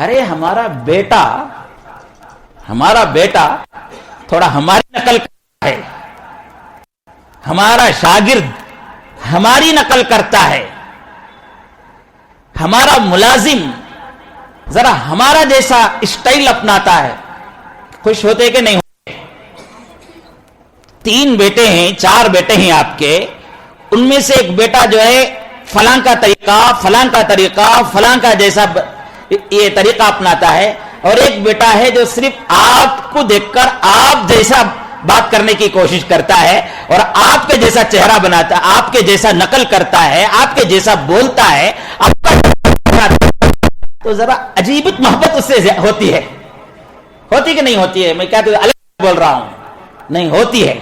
ارے ہمارا بیٹا تھوڑا ہماری نقل کرتا ہے, ہمارا شاگرد ہماری نقل کرتا ہے, ہمارا ملازم ذرا ہمارا جیسا اسٹائل اپناتا ہے, خوش ہوتے کہ نہیں ہوتے؟ 3 بیٹے ہیں, 4 بیٹے ہیں آپ کے, ان میں سے ایک بیٹا جو ہے فلاں کا طریقہ فلاں کا جیسا یہ طریقہ اپناتا ہے, اور ایک بیٹا ہے جو صرف آپ کو دیکھ کر آپ جیسا بات کرنے کی کوشش کرتا ہے, اور آپ کے جیسا چہرہ بناتا ہے, آپ کے جیسا نقل کرتا ہے, آپ کے جیسا بولتا ہے, آپ کا تو ذرا عجیب محبت اس سے ہوتی ہے کہ نہیں ہوتی ہے؟ میں کیا تو الگ بول رہا ہوں, نہیں ہوتی ہے.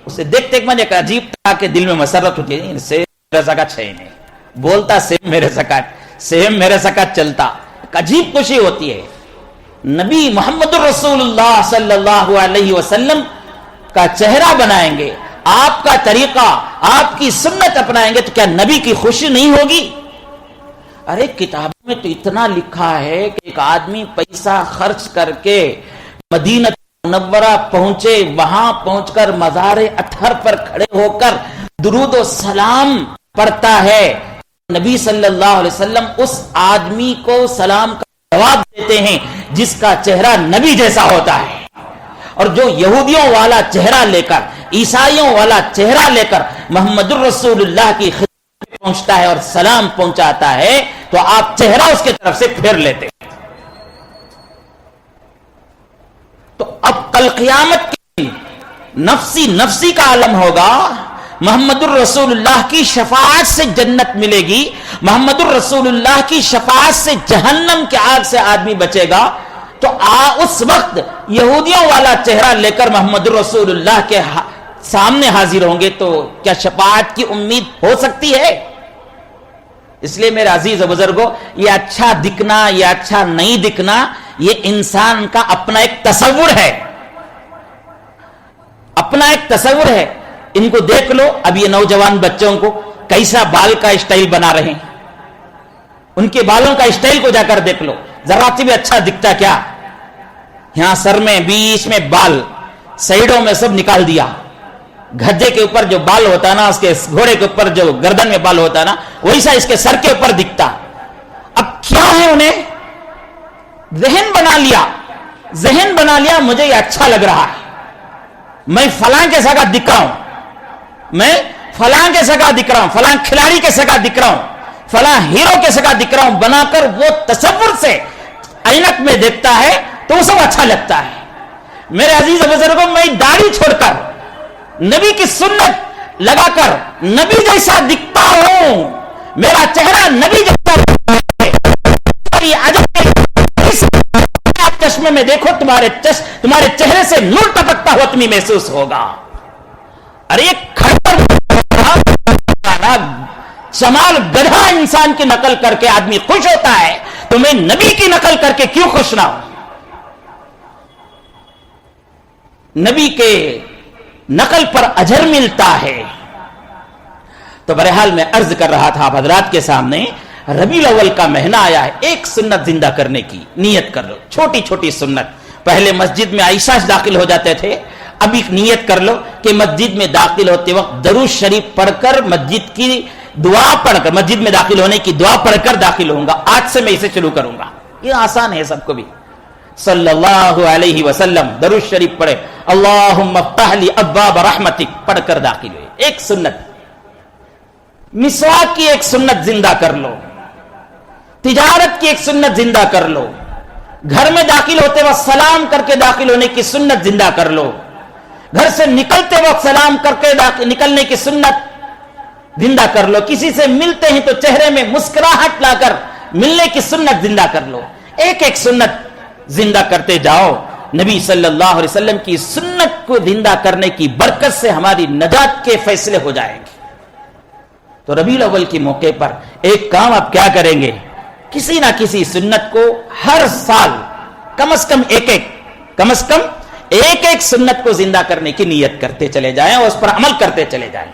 اسے دیکھتے مجھے ایک عجیب طرح کے دل میں مسرت ہوتی ہے, سے میرے سکت ہے نہیں, بولتا سیم میرے سکت چلتا, ایک عجیب خوشی ہوتی ہے. نبی محمد رسول اللہ صلی اللہ علیہ وسلم کا چہرہ بنائیں گے, آپ کا طریقہ, آپ کی سنت اپنائیں گے تو کیا نبی کی خوشی نہیں ہوگی؟ ارے کتابوں میں تو اتنا لکھا ہے کہ ایک آدمی پیسہ خرچ کر کے مدینہ منورہ پہنچے, وہاں پہنچ کر مزار اطہر پر کھڑے ہو کر درود و سلام پڑھتا ہے, نبی صلی اللہ علیہ وسلم اس آدمی کو سلام کا جواب دیتے ہیں جس کا چہرہ نبی جیسا ہوتا ہے، اور جو یہودیوں والا چہرہ لے کر، عیسائیوں والا چہرہ لے کر محمد الرسول اللہ کی خدمت میں پہنچتا ہے اور سلام پہنچاتا ہے تو آپ چہرہ اس کی طرف سے پھیر لیتے ہیں۔ تو اب کل قیامت کے نفسی کا عالم ہوگا، محمد الرسول اللہ کی شفاعت سے جنت ملے گی، محمد الرسول اللہ کی شفاعت سے جہنم کے آگ سے آدمی بچے گا، تو اس وقت یہودیوں والا چہرہ لے کر محمد الرسول اللہ کے سامنے حاضر ہوں گے تو کیا شفاعت کی امید ہو سکتی ہے؟ اس لیے میرے عزیز و بزرگوں، یہ اچھا دکھنا، یہ اچھا نہیں دکھنا، یہ انسان کا اپنا ایک تصور ہے، اپنا ایک تصور ہے۔ ان کو دیکھ لو، اب یہ نوجوان بچوں کو کیسا بال کا اسٹائل بنا رہے ہیں، ان کے بالوں کا اسٹائل کو جا کر دیکھ لو، ذرا سی بھی اچھا دکھتا کیا؟ یہاں سر میں بیچ میں بال، سائیڈوں میں سب نکال دیا، گدھے کے اوپر جو بال ہوتا نا، اس کے گھوڑے کے اوپر جو گردن میں بال ہوتا نا، ویسا اس کے سر کے اوپر دکھتا۔ اب کیا ہے، انہیں ذہن بنا لیا مجھے یہ اچھا لگ رہا ہے، میں فلاں کے سگا دکھ رہا ہوں، میں فلاں کے سگا دکھ رہا ہوں، فلاں کھلاڑی کے سگا دکھ رہا ہوں، فلاں ہیرو کے سگا دکھ رہا ہوں، بنا کر وہ تصور سے عینک میں دیکھتا ہے تو وہ سب اچھا لگتا ہے۔ میرے عزیز و بزرگوں، میں داڑھی چھوڑ کر نبی کی سنت لگا کر نبی جیسا دکھتا ہوں، میرا چہرہ نبی جیسا چشمے میں دیکھو، تمہارے چہرے سے نور ٹپکتا ہوا تمہیں محسوس ہوگا۔ ارے شمال گدھا انسان کی نقل کر کے آدمی خوش ہوتا ہے، تو میں نبی کی نقل کر کے کیوں خوش نہ ہوں؟ نبی کے نقل پر اجر ملتا ہے۔ تو بہرحال میں عرض کر رہا تھا آپ حضرات کے سامنے، ربیع الاول کا مہینہ آیا ہے، ایک سنت زندہ کرنے کی نیت کر لو، چھوٹی چھوٹی سنت۔ پہلے مسجد میں عائشہ داخل ہو جاتے تھے، اب ایک نیت کر لو کہ مسجد میں داخل ہوتے وقت درود شریف پڑھ کر، مسجد کی دعا پڑھ کر، مسجد میں داخل ہونے کی دعا پڑھ کر داخل ہوں گا۔ آج سے میں اسے شروع کروں گا، یہ آسان ہے سب کو بھی۔ صلی اللہ علیہ وسلم درود شریف پڑھے، اللہم افتح لی ابواب رحمتک پڑھ کر داخل ہوئے۔ ایک سنت، مسواک کی ایک سنت زندہ کر لو، تجارت کی ایک سنت زندہ کر لو، گھر میں داخل ہوتے وقت سلام کر کے داخل ہونے کی سنت زندہ کر لو، گھر سے نکلتے وقت سلام کر کے نکلنے کی سنت زندہ کر لو، کسی سے ملتے ہیں تو چہرے میں مسکراہٹ لا کر ملنے کی سنت زندہ کر لو۔ ایک ایک سنت زندہ کرتے جاؤ، نبی صلی اللہ علیہ وسلم کی سنت کو زندہ کرنے کی برکت سے ہماری نجات کے فیصلے ہو جائیں گے۔ تو ربیع الاول کے موقع پر ایک کام آپ کیا کریں گے، کسی نہ کسی سنت کو ہر سال کم از کم ایک ایک سنت کو زندہ کرنے کی نیت کرتے چلے جائیں اور اس پر عمل کرتے چلے جائیں،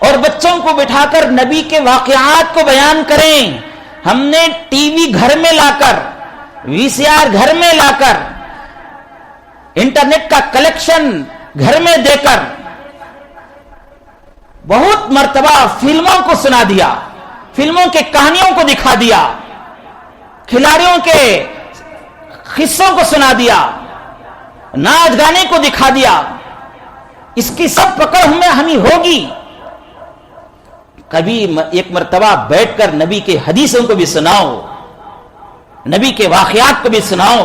اور بچوں کو بٹھا کر نبی کے واقعات کو بیان کریں۔ ہم نے ٹی وی گھر میں لا کر، وی سی آر گھر میں لا کر، انٹرنیٹ کا کلیکشن گھر میں دے کر بہت مرتبہ فلموں کو سنا دیا، فلموں کے کہانیوں کو دکھا دیا، کھلاڑیوں کے قصوں کو سنا دیا، ناچ گانے کو دکھا دیا۔ اس کی سب پکڑ ہمیں ہوگی۔ کبھی ایک مرتبہ بیٹھ کر نبی کے حدیثوں کو بھی سناؤ، نبی کے واقعات کو بھی سناؤ۔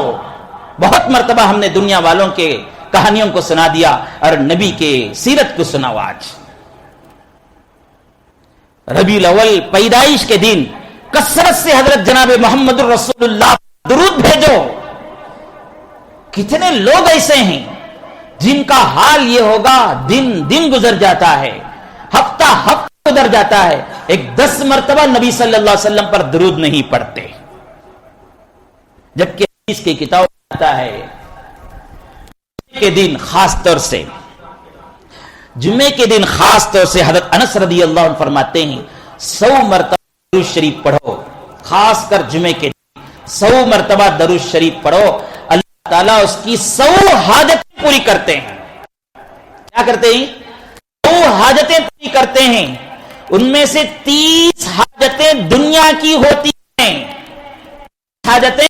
بہت مرتبہ ہم نے دنیا والوں کے کہانیوں کو سنا دیا اور نبی کے سیرت کو سناؤ۔ آج ربیع الاول پیدائش کے دن کثرت سے حضرت جناب محمد الرسول اللہ درود بھیجو۔ کتنے لوگ ایسے ہیں جن کا حال یہ ہوگا، دن دن گزر جاتا ہے، ہفتہ ہفتہ گزر جاتا ہے، ایک 10 مرتبہ نبی صلی اللہ علیہ وسلم پر درود نہیں پڑھتے، جبکہ حدیث کی کتاب آتا ہے کے دن خاص طور سے، جمعے کے دن خاص طور سے حضرت انس رضی اللہ عنہ فرماتے ہیں 100 مرتبہ درود شریف پڑھو، خاص کر جمعے کے دن 100 مرتبہ درود شریف پڑھو، اللہ تعالیٰ اس کی 100 حاجتیں پوری کرتے ہیں۔ کیا کرتے ہیں؟ 100 حاجتیں پوری کرتے ہیں۔ ان میں سے 30 حاجتیں دنیا کی ہوتی ہیں، حاجتیں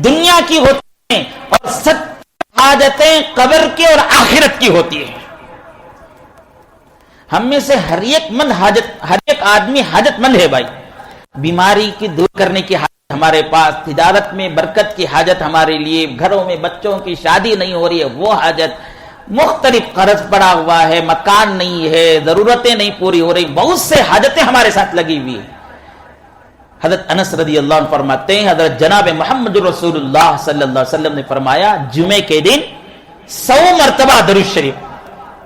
دنیا کی ہوتی ہیں، اور 70 حاجتیں قبر کی اور آخرت کی ہوتی ہیں۔ ہم میں سے ہر ایک آدمی حاجت مند ہے بھائی، بیماری کی دور کرنے کی حاجت ہمارے پاس، تجارت میں برکت کی حاجت ہمارے لیے، گھروں میں بچوں کی شادی نہیں ہو رہی ہے وہ حاجت، مختلف قرض پڑا ہوا ہے، مکان نہیں ہے، ضرورتیں نہیں پوری ہو رہی، بہت سے حاجتیں ہمارے ساتھ لگی ہوئی ہیں۔ حضرت انس رضی اللہ عنہ فرماتے ہیں حضرت جناب محمد رسول اللہ صلی اللہ علیہ وسلم نے فرمایا جمعے کے دن 100 مرتبہ درود شریف،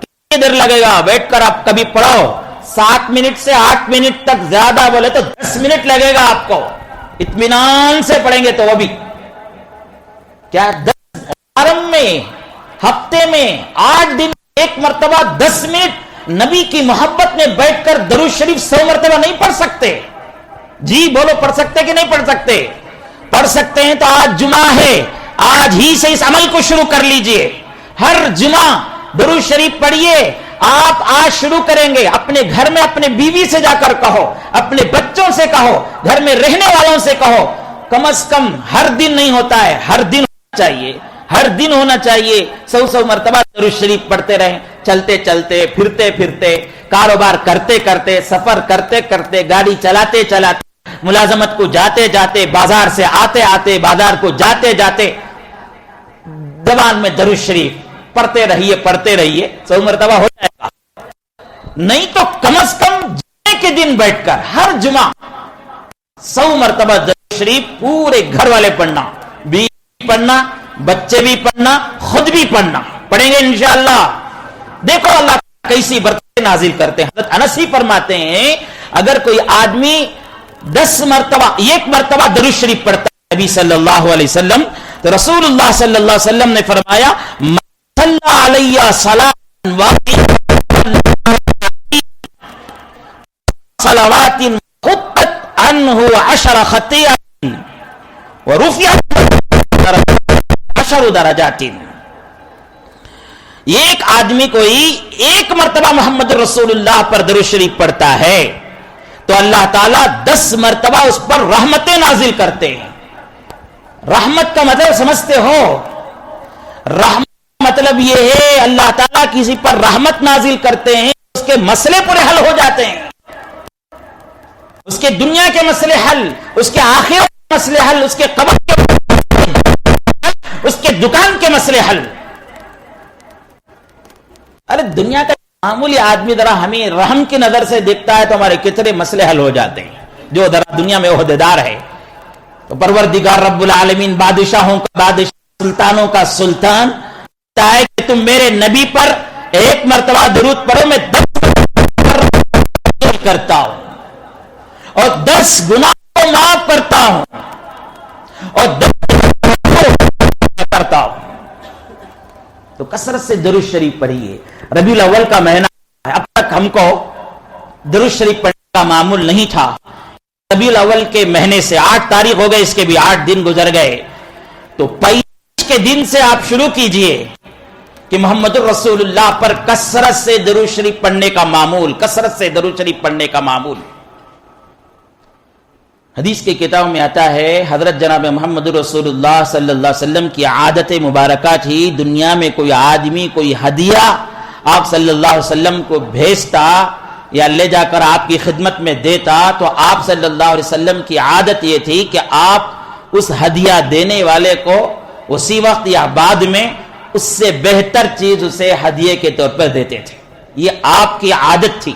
کتنی دیر لگے گا بیٹھ کر آپ کبھی پڑھو، 7 منٹ سے 8 منٹ تک، زیادہ بولے تو 10 منٹ لگے گا آپ کو، اطمینان سے پڑھیں گے تو وہ بھی کیا 10 حرم میں ہفتے میں 8 دن ایک مرتبہ 10 منٹ نبی کی محبت میں بیٹھ کر درود شریف 100 مرتبہ نہیں پڑھ سکتے؟ جی بولو، پڑھ سکتے کہ نہیں پڑھ سکتے؟ پڑھ سکتے ہیں تو آج جمعہ ہے، آج ہی سے اس عمل کو شروع کر لیجئے، ہر جمعہ درود شریف پڑھیے۔ آپ آج شروع کریں گے، اپنے گھر میں اپنے بیوی سے جا کر کہو، اپنے بچوں سے کہو، گھر میں رہنے والوں سے کہو، کم از کم ہر دن نہیں ہوتا ہے، ہر دن ہونا چاہیے، ہر دن ہونا چاہیے، 100 مرتبہ درود شریف پڑھتے رہیں، چلتے چلتے، پھرتے پھرتے، کاروبار کرتے کرتے، سفر کرتے کرتے، گاڑی چلاتے چلاتے، ملازمت کو جاتے جاتے، بازار سے آتے آتے، بازار کو جاتے جاتے، زبان میں درود شریف پڑھتے رہیے 100 مرتبہ ہو جائے گا۔ نہیں تو کم از کم جمعے کے دن بیٹھ کر ہر جمعہ 100 مرتبہ درود شریف پورے گھر والے پڑھنا، بیوی پڑھنا، بچے بھی پڑھنا، خود بھی پڑھنا، پڑھیں گے انشاءاللہ۔ دیکھو اللہ کیسی برکتیں نازل کرتے ہیں۔ حضرت انس ہی فرماتے ہیں اگر کوئی آدمی 10 مرتبہ، 1 مرتبہ درود شریف پڑھتا ہے نبی صلی اللہ علیہ وسلم، تو رسول اللہ صلی اللہ علیہ وسلم نے فرمایا صلی علیہ صلاۃ صلوات خطت عنہ 10 خطیئات ورفعت 10 درجات۔ ایک آدمی کوئی 1 مرتبہ محمد رسول اللہ پر درود شریف پڑھتا ہے تو اللہ تعالیٰ 10 مرتبہ اس پر رحمتیں نازل کرتے ہیں۔ رحمت کا مطلب سمجھتے ہو؟ رحمت مطلب یہ ہے اللہ تعالیٰ کسی پر رحمت نازل کرتے ہیں، اس کے مسئلے پورے حل ہو جاتے ہیں، اس کے دنیا کے مسئلے حل، اس کے آخرت کے مسئلے حل، اس کے قبر کے مسئلے حل، اس کے دکان کے مسئلے حل۔ ارے دنیا کا معمولی آدمی ذرا ہمیں رحم کی نظر سے دیکھتا ہے تو ہمارے کتنے مسئلے حل ہو جاتے ہیں۔ جو ذرا دنیا میں عہدیدار ہے تو پروردگار رب العالمین بادشاہوں کا بادشاہ، سلطانوں کا سلطان ہے کہ تم میرے نبی پر 1 مرتبہ درود پڑھو، میں 10 کرتا ہوں اور 10 گناہ کو معاف کرتا ہوں اور 10 کرتا ہوں۔ تو کثرت سے درود شریف پڑھیے۔ ربیع الاول کا مہینہ ہے، اب تک ہم کو درود شریف پڑھنے کا معمول نہیں تھا۔ ربیع الاول کے مہینے سے 8 تاریخ ہو گئے، اس کے بھی 8 دن گزر گئے، تو 25 کے دن سے آپ شروع کیجئے کہ محمد رسول اللہ پر کثرت سے درود شریف پڑھنے کا معمول، کثرت سے درود شریف پڑھنے کا معمول۔ حدیث کی کتاب میں آتا ہے حضرت جناب محمد رسول اللہ صلی اللہ علیہ وسلم کی عادت مبارکہ تھی، دنیا میں کوئی آدمی کوئی ہدیہ آپ صلی اللہ علیہ وسلم کو بھیجتا یا لے جا کر آپ کی خدمت میں دیتا تو آپ صلی اللہ علیہ وسلم کی عادت یہ تھی کہ آپ اس ہدیہ دینے والے کو اسی وقت یا بعد میں اس سے بہتر چیز اسے ہدیے کے طور پر دیتے تھے۔ یہ آپ کی عادت تھی۔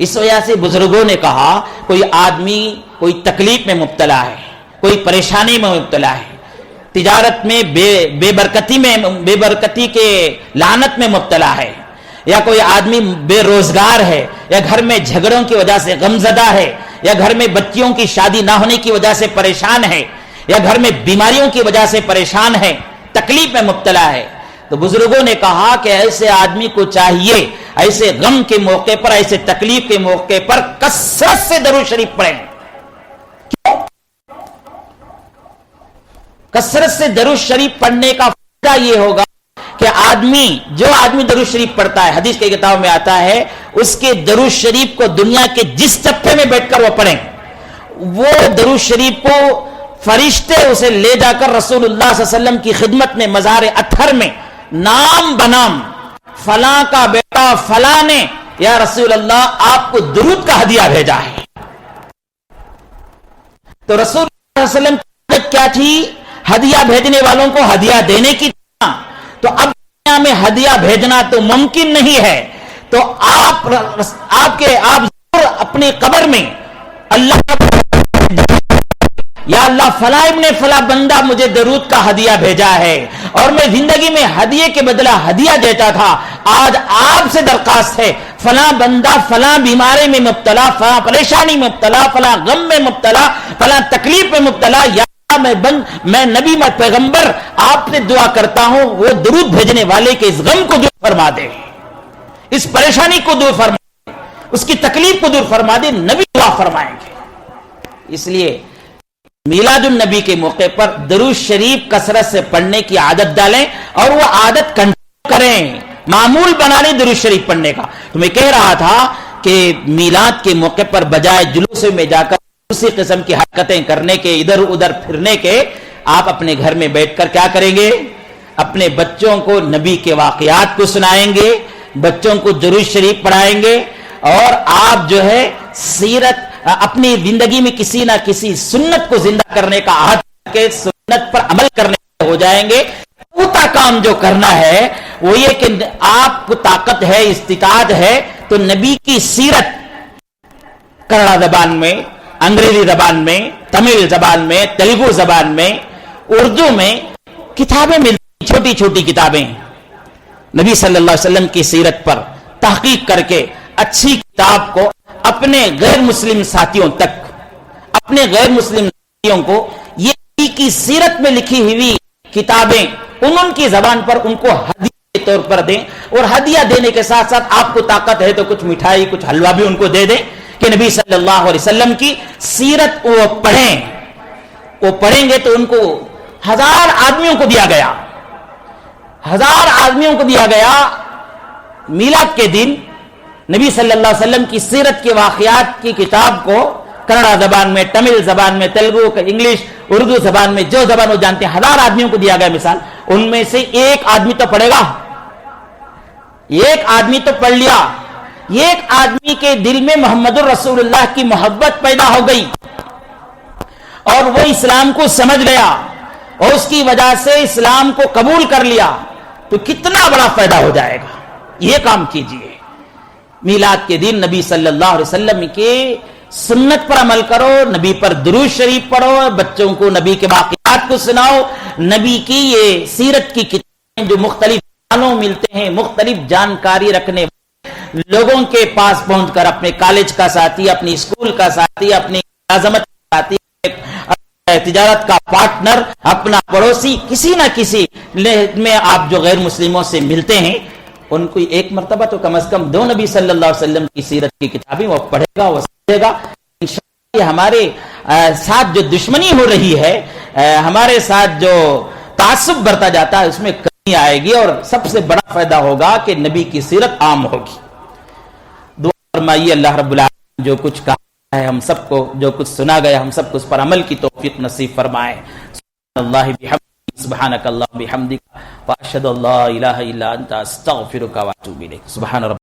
اس وجہ سے بزرگوں نے کہا کوئی آدمی کوئی تکلیف میں مبتلا ہے، کوئی پریشانی میں مبتلا ہے، تجارت میں بے برکتی کے لعنت میں مبتلا ہے، یا کوئی آدمی بے روزگار ہے، یا گھر میں جھگڑوں کی وجہ سے غمزدہ ہے، یا گھر میں بچیوں کی شادی نہ ہونے کی وجہ سے پریشان ہے، یا گھر میں بیماریوں کی وجہ سے پریشان ہے، تکلیف میں مبتلا ہے، تو بزرگوں نے کہا کہ ایسے آدمی کو چاہیے ایسے غم کے موقع پر، ایسے تکلیف کے موقع پر کثرت سے درود شریف پڑھیں۔ کیوں؟ کثرت سے درود شریف پڑھنے کا فائدہ یہ ہوگا کہ جو آدمی درود شریف پڑھتا ہے، حدیث کی کتاب میں آتا ہے، اس کے درود شریف کو دنیا کے جس چپے میں بیٹھ کر وہ پڑھیں، وہ درود شریف کو فرشتے اسے لے جا کر رسول اللہ صلی اللہ علیہ وسلم کی خدمت میں مزار اطہر میں نام بنام فلاں کا بیٹا فلاں نے یا رسول اللہ آپ کو درود کا ہدیہ بھیجا ہے۔ تو رسول اللہ صلی اللہ علیہ وسلم کی عادت کیا تھی؟ ہدیہ بھیجنے والوں کو ہدیہ دینے کی تھی۔ تو اب دنیا میں ہدیہ بھیجنا تو ممکن نہیں ہے، تو آپ ضرور اپنی قبر میں اللہ یا اللہ فلاں ابن فلاں بندہ مجھے درود کا ہدیہ بھیجا ہے اور میں زندگی میں ہدیے کے بدلہ ہدیہ دیتا تھا، آج آپ سے درخواست ہے فلاں بندہ فلاں بیماری میں مبتلا، فلاں پریشانی میں مبتلا، فلاں غم میں مبتلا، فلاں تکلیف میں مبتلا، یا میں نبی میں پیغمبر آپ سے دعا کرتا ہوں وہ درود بھیجنے والے کے اس غم کو دور فرما دے، اس پریشانی کو دور فرما دے، اس کی تکلیف کو دور فرما دے، نبی دعا فرمائیں گے۔ اس لیے میلاد النبی کے موقع پر درود شریف کثرت سے پڑھنے کی عادت ڈالیں اور وہ عادت کنٹرول کریں، معمول بنا لیں درود شریف پڑھنے کا۔ تو میں کہہ رہا تھا کہ میلاد کے موقع پر بجائے جلوس میں جا کر اسی قسم کی حرکتیں کرنے کے، ادھر ادھر پھرنے کے، آپ اپنے گھر میں بیٹھ کر کیا کریں گے؟ اپنے بچوں کو نبی کے واقعات کو سنائیں گے، بچوں کو درود شریف پڑھائیں گے، اور آپ جو ہے سیرت اپنی زندگی میں کسی نہ کسی سنت کو زندہ کرنے کا عہد کر کے سنت پر عمل کرنے ہو جائیں گے۔ پورا کام جو کرنا ہے وہ یہ کہ آپ کو طاقت ہے، استطاعت ہے، تو نبی کی سیرت کنڑا زبان میں، انگریزی زبان میں، تمل زبان میں، تیلگو زبان میں، اردو میں کتابیں ملتی، چھوٹی چھوٹی کتابیں نبی صلی اللہ علیہ وسلم کی سیرت پر تحقیق کر کے اچھی کتاب کو اپنے غیر مسلم ساتھیوں تک، اپنے غیر مسلم ساتھیوں کو یہ نبی کی سیرت میں لکھی ہوئی کتابیں ان کی زبان پر ان کو ہدیہ کے طور پر دیں، اور ہدیہ دینے کے ساتھ ساتھ آپ کو طاقت ہے تو کچھ مٹھائی، کچھ حلوہ بھی ان کو دے دیں کہ نبی صلی اللہ علیہ وسلم کی سیرت وہ پڑھیں گے تو ان کو 1000 آدمیوں کو دیا گیا، 1000 آدمیوں کو دیا گیا میلاد کے دن نبی صلی اللہ علیہ وسلم کی سیرت کے واقعات کی کتاب کو کنڑا زبان میں، تمل زبان میں، تیلگو، انگلش، اردو زبان میں، جو زبان وہ جانتے ہیں 1000 آدمیوں کو دیا گیا مثال، ان میں سے ایک آدمی تو پڑھے گا، ایک آدمی تو پڑھ لیا، ایک آدمی کے دل میں محمد الرسول اللہ کی محبت پیدا ہو گئی اور وہ اسلام کو سمجھ گیا اور اس کی وجہ سے اسلام کو قبول کر لیا، تو کتنا بڑا فائدہ ہو جائے گا۔ یہ کام کیجئے، میلاد کے دن نبی صلی اللہ علیہ وسلم کے سنت پر عمل کرو، نبی پر درود شریف پڑھو، بچوں کو نبی کے واقعات کو سناؤ، نبی کی یہ سیرت کی کتابیں جو مختلف زبانوں ملتے ہیں، مختلف جانکاری رکھنے لوگوں کے پاس پہنچ کر اپنے کالج کا ساتھی، اپنی اسکول کا ساتھی، اپنی ملازمت کا ساتھی، تجارت کا پارٹنر، اپنا پڑوسی، کسی نہ کسی میں آپ جو غیر مسلموں سے ملتے ہیں ان کو ایک مرتبہ تو کم از کم دو نبی صلی اللہ علیہ وسلم کی سیرت کی کتابیں وہ پڑھے گا، وہ سمجھے گا۔ انشاءاللہ ہمارے ساتھ جو دشمنی ہو رہی ہے، ہمارے ساتھ جو تعصب برتا جاتا ہے، اس میں کمی آئے گی اور سب سے بڑا فائدہ ہوگا کہ نبی کی سیرت عام ہوگی۔ دعا فرمائیے اللہ رب العالمین جو کچھ کہا ہے ہم سب کو، جو کچھ سنا گیا ہم سب کو اس پر عمل کی توفیق نصیب فرمائے۔ سبحان اللہ بحمدہ، سبحانک اللہم بحمدک، واشہد ان لا الہ الا انت، استغفرک واتوب الیک۔ سبحان رب